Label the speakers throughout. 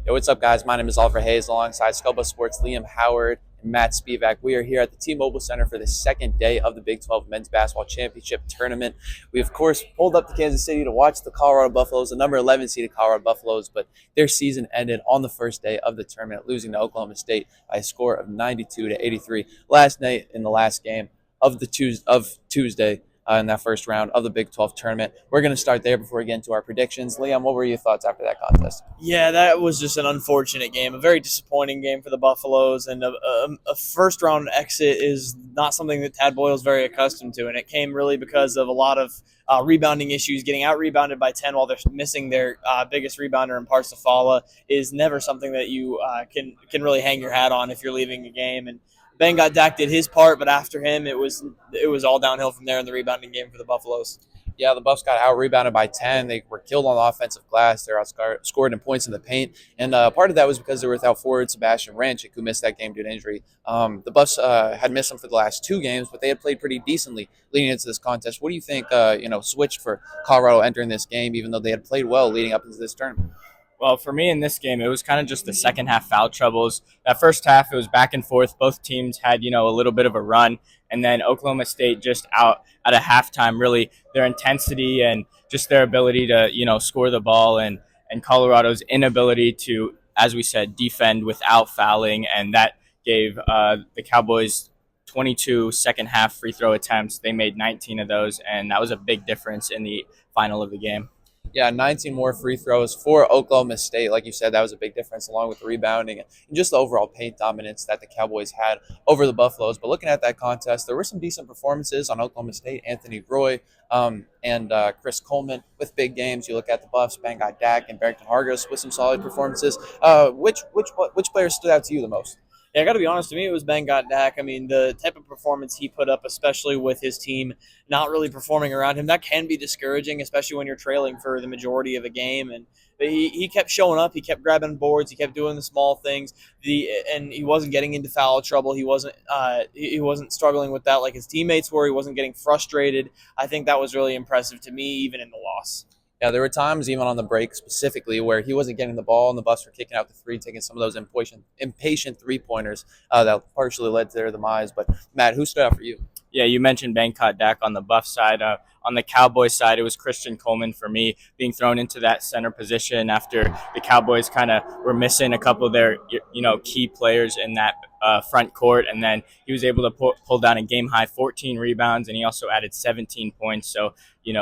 Speaker 1: Yo, what's up, guys? My name is Oliver Hayes alongside Sko Buffs Sports, Liam Howard, and Matt Spivack. We are here at the T-Mobile Center for the second day of the Big 12 Men's Basketball Championship Tournament. We, of course, pulled up to Kansas City to watch the Colorado Buffaloes, the number 11 seeded Colorado Buffaloes, but their season ended on the first day of the tournament, losing to Oklahoma State by a score of 92-83 last night in the last game of Tuesday. In that first round of the Big 12 tournament. We're going to start there before we get into our predictions. Liam, what were your thoughts after that contest?
Speaker 2: Yeah, that was just an unfortunate game, a very disappointing game for the Buffaloes, and a first-round exit is not something that Tad Boyle's very accustomed to, and it came really because of a lot of rebounding issues. Getting out-rebounded by 10 while they're missing their biggest rebounder in Parsafala is never something that you can really hang your hat on if you're leaving a game, and Dak did his part, but after him, it was all downhill from there in the rebounding game for the Buffaloes.
Speaker 1: Yeah, the Buffs got out-rebounded by 10. They were killed on the offensive glass. They were outscored in points in the paint. And part of that was because they were without forward Sebastian Ranchik, who missed that game due to injury. The Buffs had missed him for the last two games, but they had played pretty decently leading into this contest. What do you think switched for Colorado entering this game, even though they had played well leading up into this tournament?
Speaker 3: Well, for me in this game, it was kind of just the second half foul troubles. That first half, it was back and forth. Both teams had, a little bit of a run. And then Oklahoma State just out at a halftime, really their intensity and just their ability to, score the ball and Colorado's inability to, as we said, defend without fouling. And that gave the Cowboys 22 second half free throw attempts. They made 19 of those, and that was a big difference in the final of the game.
Speaker 1: Yeah, 19 more free throws for Oklahoma State. Like you said, that was a big difference along with the rebounding and just the overall paint dominance that the Cowboys had over the Buffaloes. But looking at that contest, there were some decent performances on Oklahoma State. Anthony Roy and Chris Coleman with big games. You look at the Buffs, Banggot Dak and Barrington Hargis with some solid performances. Which player stood out to you the most?
Speaker 2: Yeah, I got to be honest, to me, it was Banggot Dak. I mean, the type of performance he put up, especially with his team not really performing around him, that can be discouraging, especially when you're trailing for the majority of a game. And he kept showing up. He kept grabbing boards. He kept doing the small things. And he wasn't getting into foul trouble. He wasn't struggling with that like his teammates were. He wasn't getting frustrated. I think that was really impressive to me, even in the loss.
Speaker 1: Yeah, there were times even on the break specifically where he wasn't getting the ball and the Buffs were kicking out the three, taking some of those impatient three-pointers that partially led to their demise. But, Matt, who stood out for you?
Speaker 3: Yeah, you mentioned Bangkok Dak on the Buff side. On the Cowboys side, it was Christian Coleman for me being thrown into that center position after the Cowboys kind of were missing a couple of their key players in that front court, and then he was able to pull down a game high 14 rebounds, and he also added 17 points. So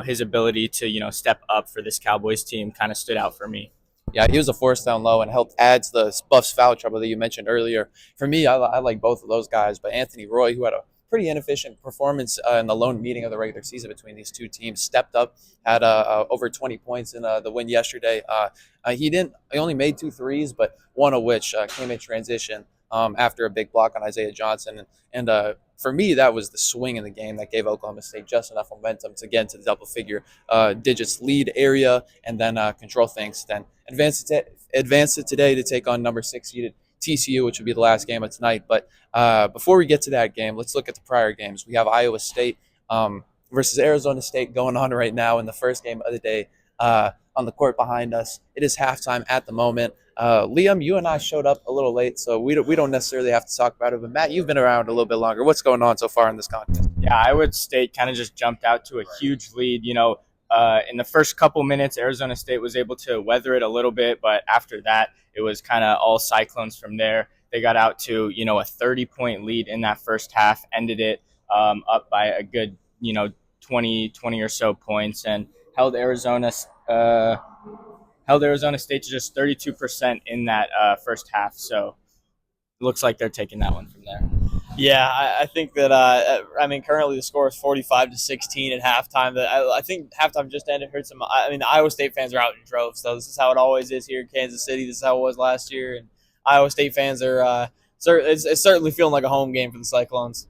Speaker 3: his ability to step up for this Cowboys team kind of stood out for me.
Speaker 1: Yeah, he was a force down low and helped add to the Buffs foul trouble that you mentioned earlier. For me, I like both of those guys, but Anthony Roy, who had a pretty inefficient performance in the lone meeting of the regular season between these two teams, stepped up, had over 20 points in the win yesterday. He only made 2 threes, but one of which came in transition after a big block on Isaiah Johnson. And for me, that was the swing in the game that gave Oklahoma State just enough momentum to get into the double-figure digits lead area and then control things. Then advance it today to take on number 6 seeded TCU, which would be the last game of tonight. But before we get to that game, let's look at the prior games. We have Iowa State versus Arizona State going on right now in the first game of the day on the court behind us. It is halftime at the moment. Liam, you and I showed up a little late, so we don't necessarily have to talk about it. But Matt, you've been around a little bit longer. What's going on so far in this contest?
Speaker 3: Yeah, Iowa State kind of just jumped out to a huge lead. In the first couple minutes, Arizona State was able to weather it a little bit, but after that, it was kind of all Cyclones from there. They got out to, a 30-point lead in that first half, ended it up by a good, 20 or so points, and held Arizona State to just 32% in that first half. So it looks like they're taking that one from there.
Speaker 2: Yeah, I think that currently the score is 45-16 at halftime. I think halftime just ended. The Iowa State fans are out in droves, so this is how it always is here in Kansas City. This is how it was last year, and Iowa State fans are it's certainly feeling like a home game for the Cyclones.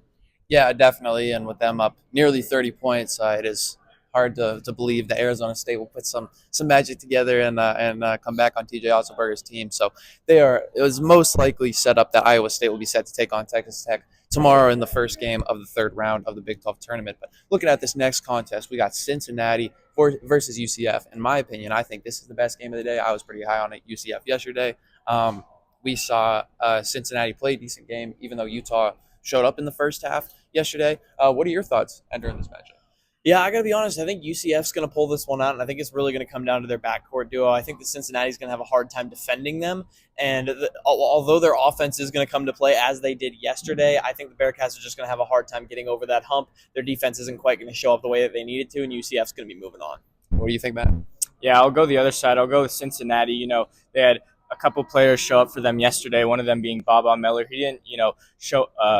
Speaker 1: Yeah, definitely. And with them up nearly 30 points, it is hard to believe that Arizona State will put some magic together and come back on TJ Otzelberger's team. So it was most likely set up that Iowa State will be set to take on Texas Tech tomorrow in the first game of the third round of the Big 12 tournament. But looking at this next contest, we got Cincinnati versus UCF. In my opinion, I think this is the best game of the day. I was pretty high on it, UCF yesterday. We saw Cincinnati play a decent game, even though Utah showed up in the first half yesterday. What are your thoughts entering this matchup?
Speaker 2: Yeah, I got to be honest. I think UCF's going to pull this one out, and I think it's really going to come down to their backcourt duo. I think the Cincinnati's going to have a hard time defending them, and although their offense is going to come to play as they did yesterday, I think the Bearcats are just going to have a hard time getting over that hump. Their defense isn't quite going to show up the way that they needed to, and UCF's going to be moving on.
Speaker 1: What do you think, Matt?
Speaker 3: Yeah, I'll go the other side. I'll go with Cincinnati. They had a couple players show up for them yesterday. One of them being Baba Miller. He didn't,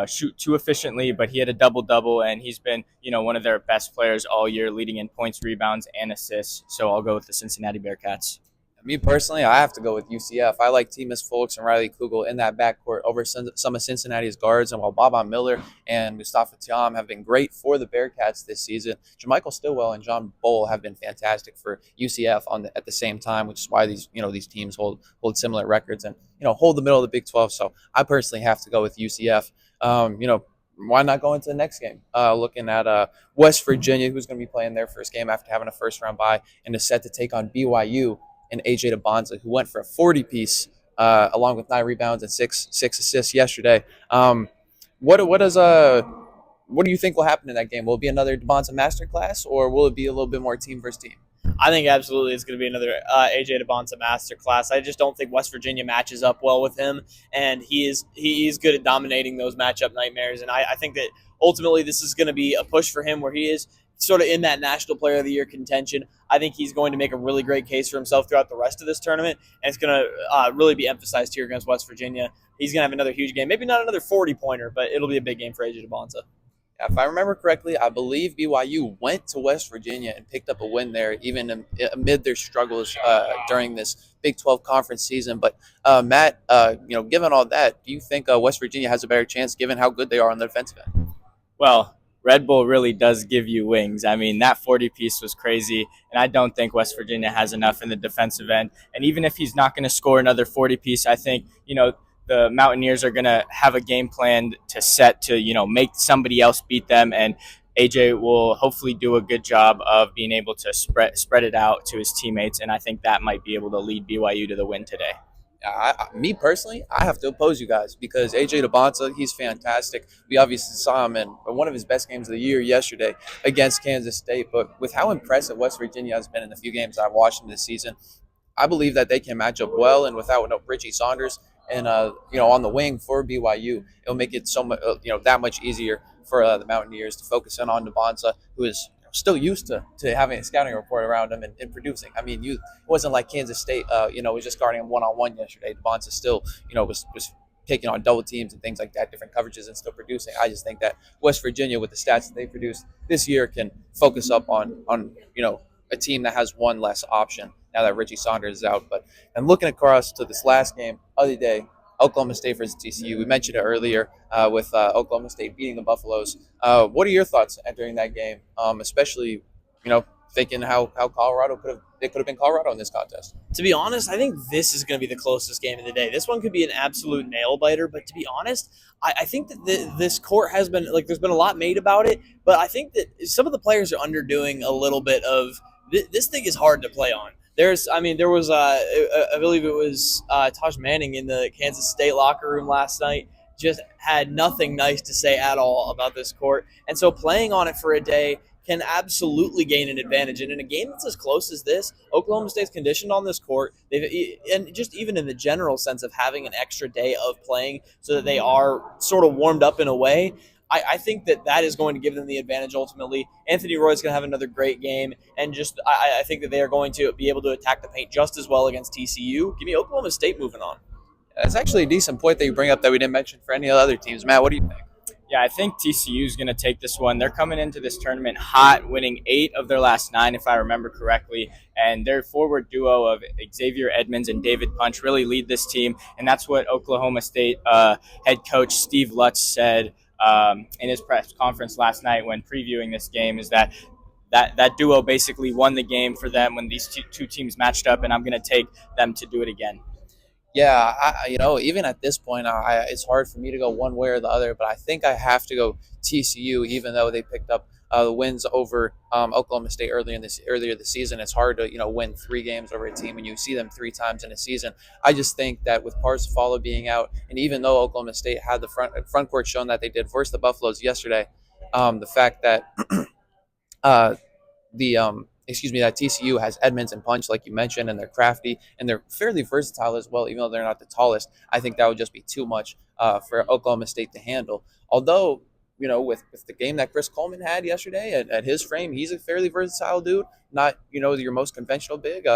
Speaker 3: shoot too efficiently, but he had a double-double, and he's been, one of their best players all year, leading in points, rebounds, and assists. So I'll go with the Cincinnati Bearcats.
Speaker 1: Me personally, I have to go with UCF. I like Timus Fulks and Riley Kugel in that backcourt over some of Cincinnati's guards. And while Baba Miller and Mustafa Tiam have been great for the Bearcats this season, Jermichael Stillwell and John Bull have been fantastic for UCF at the same time, which is why these teams hold similar records and hold the middle of the Big 12. So I personally have to go with UCF. Why not go into the next game? Looking at West Virginia, who's going to be playing their first game after having a first-round bye, and is set to take on BYU and AJ DeBonza, who went for a 40-piece along with 9 rebounds and six assists yesterday. What do you think will happen in that game? Will it be another DeBonza masterclass, or will it be a little bit more team versus team?
Speaker 2: I think absolutely it's going to be another AJ DeBonza masterclass. I just don't think West Virginia matches up well with him, and he is good at dominating those matchup nightmares. And I think that ultimately this is going to be a push for him where he is sort of in that National Player of the Year contention. I think he's going to make a really great case for himself throughout the rest of this tournament, and it's going to really be emphasized here against West Virginia. He's going to have another huge game. Maybe not another 40-pointer, but it'll be a big game for AJ DeBonza.
Speaker 1: If I remember correctly, I believe BYU went to West Virginia and picked up a win there, even amid their struggles during this Big 12 conference season. But Matt, given all that, do you think West Virginia has a better chance, given how good they are on the defensive end?
Speaker 3: Well, Red Bull really does give you wings. I mean, that 40-piece was crazy, and I don't think West Virginia has enough in the defensive end. And even if he's not going to score another 40-piece, I think, the Mountaineers are going to have a game plan to set to, make somebody else beat them, and AJ will hopefully do a good job of being able to spread it out to his teammates, and I think that might be able to lead BYU to the win today.
Speaker 1: Me personally, I have to oppose you guys because AJ DeBonza, he's fantastic. We obviously saw him in one of his best games of the year yesterday against Kansas State. But with how impressive West Virginia has been in the few games I've watched them this season, I believe that they can match up well. And without Richie Saunders and on the wing for BYU, it'll make it so much that much easier for the Mountaineers to focus in on DeBonza, who is still used to having a scouting report around him and producing. I mean, it wasn't like Kansas State, was just guarding him one-on-one yesterday. DeBonza still, was taking on double teams and things like that, different coverages, and still producing. I just think that West Virginia, with the stats that they produced this year, can focus up on a team that has one less option now that Richie Saunders is out. But I'm looking across to this last game of the day, Oklahoma State versus TCU. We mentioned it earlier with Oklahoma State beating the Buffaloes. What are your thoughts entering that game, especially, thinking how Colorado could have been Colorado in this contest?
Speaker 2: To be honest, I think this is going to be the closest game of the day. This one could be an absolute nail biter, but to be honest, I think that this court has been there's been a lot made about it, but I think that some of the players are underdoing a little bit of this thing is hard to play on. There was, I believe it was Taj Manning in the Kansas State locker room last night, just had nothing nice to say at all about this court. And so playing on it for a day can absolutely gain an advantage. And in a game that's as close as this, Oklahoma State's conditioned on this court. And just even in the general sense of having an extra day of playing so that they are sort of warmed up in a way, I think that is going to give them the advantage ultimately. Anthony Roy's going to have another great game, and just I think that they are going to be able to attack the paint just as well against TCU. Give me Oklahoma State moving on.
Speaker 1: That's actually a decent point that you bring up that we didn't mention for any other teams. Matt, what do you think?
Speaker 3: Yeah, I think TCU is going to take this one. They're coming into this tournament hot, winning 8 of their last 9, if I remember correctly. And their forward duo of Xavier Edmonds and David Punch really lead this team. And that's what Oklahoma State head coach Steve Lutz said in his press conference last night when previewing this game, is that duo basically won the game for them when these two teams matched up, and I'm going to take them to do it again.
Speaker 1: Yeah, even at this point, it's hard for me to go one way or the other, but I think I have to go TCU, even though they picked up the wins over Oklahoma State earlier this season. It's hard to win 3 games over a team when you see them 3 times in a season. I just think that with Parsifalo being out, and even though Oklahoma State had the front court shown that they did versus the Buffaloes yesterday, the fact that that TCU has Edmonds and Punch, like you mentioned, and they're crafty and they're fairly versatile as well, even though they're not the tallest. I think that would just be too much for Oklahoma State to handle. Although, with the game that Chris Coleman had yesterday at his frame, he's a fairly versatile dude, not, your most conventional big.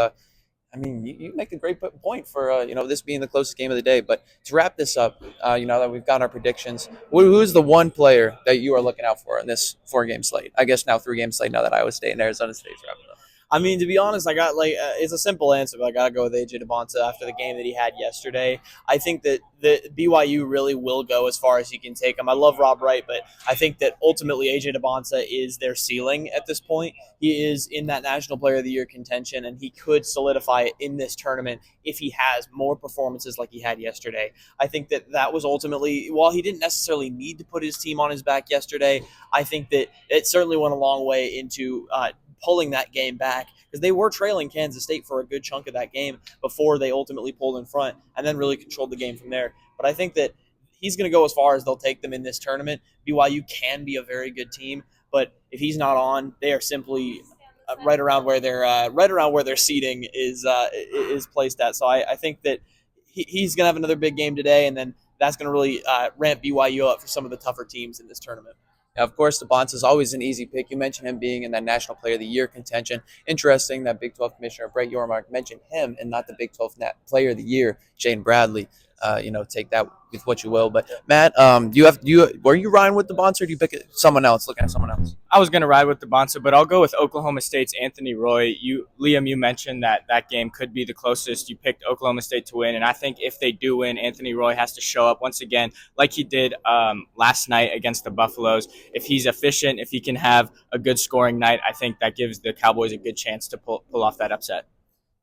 Speaker 1: You make a great point for this being the closest game of the day. But to wrap this up, that we've got our predictions, who's the one player that you are looking out for in this 4-game slate? I guess now 3-game slate. Now that Iowa State and Arizona State's wrapping up.
Speaker 2: To be honest, I got it's a simple answer, but I got to go with AJ DeBonta after the game that he had yesterday. I think that the BYU really will go as far as he can take him. I love Rob Wright, but I think that ultimately AJ DeBonta is their ceiling at this point. He is in that National Player of the Year contention, and he could solidify it in this tournament if he has more performances like he had yesterday. I think that was ultimately, while he didn't necessarily need to put his team on his back yesterday, I think that it certainly went a long way into pulling that game back, because they were trailing Kansas State for a good chunk of that game before they ultimately pulled in front and then really controlled the game from there. But I think that he's going to go as far as they'll take them in this tournament. BYU can be a very good team, but if he's not on, they are simply right around where their seeding is placed at. So I think that he's going to have another big game today, and then that's going to really ramp BYU up for some of the tougher teams in this tournament.
Speaker 1: Now, of course, DeBonta is always an easy pick. You mentioned him being in that National Player of the Year contention. Interesting that Big 12 Commissioner Brett Yormark mentioned him and not the Big 12 Player of the Year, Shane Bradley. Take that with what you will. But Matt, were you riding with DeBonta, or do you pick someone else? Looking at someone else.
Speaker 3: I was going to ride with DeBonta, but I'll go with Oklahoma State's Anthony Roy. Liam, you mentioned that game could be the closest. You picked Oklahoma State to win, and I think if they do win, Anthony Roy has to show up once again like he did last night against the Buffaloes. If he's efficient, if he can have a good scoring night, I think that gives the Cowboys a good chance to pull off that upset.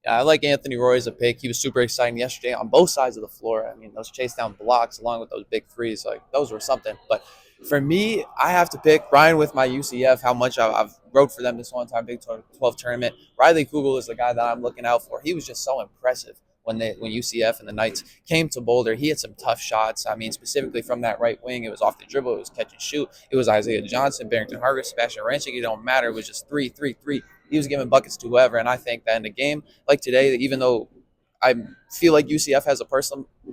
Speaker 1: Yeah, I like Anthony Roy as a pick. He was super exciting yesterday on both sides of the floor. Those chase down blocks along with those big threes, those were something. But for me, I have to pick Ryan with my UCF, how much I've wrote for them this one time Big 12 tournament. Riley Kugel is the guy that I'm looking out for. He was just so impressive when UCF and the Knights came to Boulder. He had some tough shots. Specifically from that right wing, it was off the dribble, it was catch and shoot. It was Isaiah Johnson, Barrington Hargis, Sebastian Ranchik. It don't matter. It was just three. He was giving buckets to whoever, and I think that in a game like today, even though I feel like UCF has a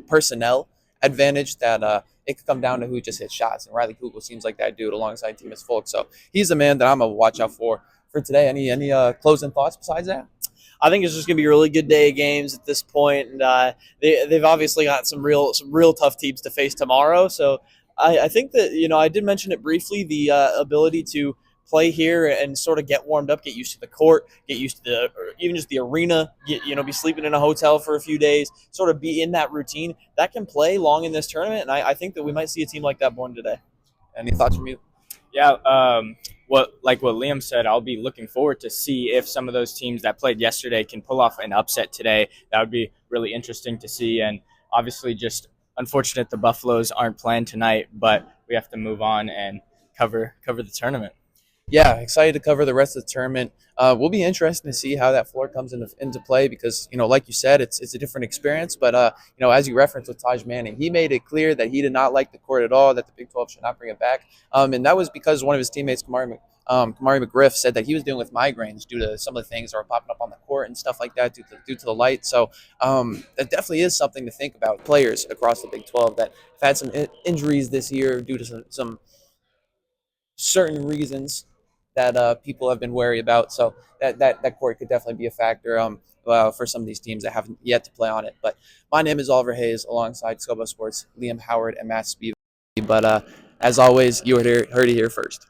Speaker 1: personnel advantage, that it could come down to who just hits shots, and Riley Kugel seems like that dude alongside Timus Folk. So he's the man that I'm going to watch out for today. Any closing thoughts besides that?
Speaker 2: I think it's just going to be a really good day of games at this point, and they've obviously got some real tough teams to face tomorrow. So I think that I did mention it briefly, the ability to play here and sort of get warmed up, get used to the court, get used to even just the arena, be sleeping in a hotel for a few days, sort of be in that routine. That can play long in this tournament, and I think that we might see a team like that born today.
Speaker 1: Any thoughts from you?
Speaker 3: Yeah, what Liam said, I'll be looking forward to see if some of those teams that played yesterday can pull off an upset today. That would be really interesting to see, and obviously just unfortunate the Buffaloes aren't playing tonight, but we have to move on and cover the tournament.
Speaker 1: Yeah, excited to cover the rest of the tournament. Will be interesting to see how that floor comes into play, because like you said, it's a different experience. But as you referenced with Taj Manning, he made it clear that he did not like the court at all, that the Big 12 should not bring it back, and that was because one of his teammates, Kamari McGriff, said that he was dealing with migraines due to some of the things that were popping up on the court and stuff like that due to the light. So that definitely is something to think about. Players across the Big 12 that have had some injuries this year due to some certain reasons that people have been wary about. So that court could definitely be a factor for some of these teams that haven't yet to play on it. But my name is Oliver Hayes, alongside Sko Buffs Sports, Liam Howard, and Matt Spivack. But as always, you heard it here first.